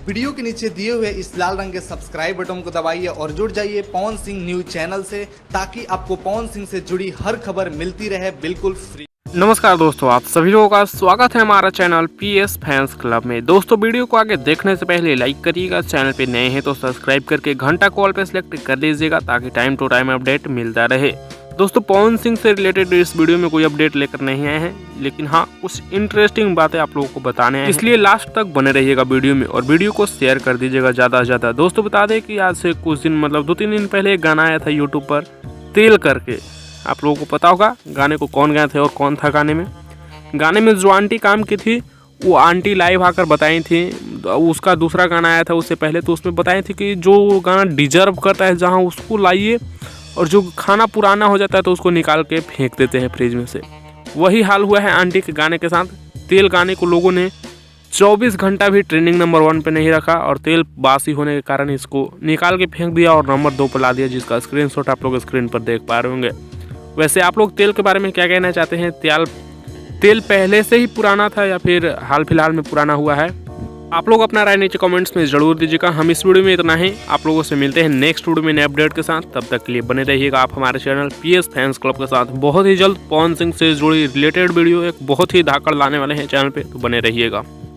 Video के नीचे दिए हुए इस लाल रंग के सब्सक्राइब बटन को दबाइए और जुड़ जाइए पवन सिंह न्यूज चैनल से, ताकि आपको पवन सिंह से जुड़ी हर खबर मिलती रहे बिल्कुल फ्री। नमस्कार दोस्तों, आप सभी लोगों का स्वागत है हमारा चैनल PS फैंस क्लब में। दोस्तों, वीडियो को आगे देखने से पहले लाइक करिएगा, चैनल पे नए हैं तो सब्सक्राइब करके घंटा कॉल पे सिलेक्ट कर लीजिएगा, ताकि टाइम टू टाइम अपडेट मिलता रहे। दोस्तों, पवन सिंह से रिलेटेड इस वीडियो में कोई अपडेट लेकर नहीं आए हैं, लेकिन हाँ कुछ इंटरेस्टिंग बातें आप लोगों को बताने हैं, इसलिए लास्ट तक बने रहिएगा वीडियो में और वीडियो को शेयर कर दीजिएगा ज़्यादा से ज़्यादा। दोस्तों, बता दें कि आज से कुछ दिन मतलब 2-3 दिन पहले एक गाना आया था यूट्यूब पर, तेल करके। आप लोगों को पता होगा गाने को कौन गाए थे और कौन था गाने में जो आंटी काम की थी वो आंटी लाइव आकर बताई थी। उसका दूसरा गाना आया था उससे पहले, तो उसमें बताई थी कि जो गाना डिजर्व करता है जहाँ उसको लाइए, और जो खाना पुराना हो जाता है तो उसको निकाल के फेंक देते हैं फ्रिज में से। वही हाल हुआ है आंटी के गाने के साथ। तेल गाने को लोगों ने 24 घंटा भी ट्रेंडिंग नंबर 1 पे नहीं रखा और तेल बासी होने के कारण इसको निकाल के फेंक दिया और नंबर 2 पर ला दिया, जिसका स्क्रीनशॉट आप लोग स्क्रीन पर देख पा रहे होंगे। वैसे आप लोग तेल के बारे में क्या कहना चाहते हैं? तेल पहले से ही पुराना था या फिर हाल फिलहाल में पुराना हुआ है? आप लोग अपना राय नीचे कमेंट्स में जरूर दीजिएगा। हम इस वीडियो में इतना ही, आप लोगों से मिलते हैं नेक्स्ट वीडियो में नए अपडेट के साथ। तब तक के लिए बने रहिएगा आप हमारे चैनल PS फैंस क्लब के साथ। बहुत ही जल्द पवन सिंह से जुड़ी रिलेटेड वीडियो एक बहुत ही धाकड़ लाने वाले हैं चैनल पे, तो बने रहिएगा।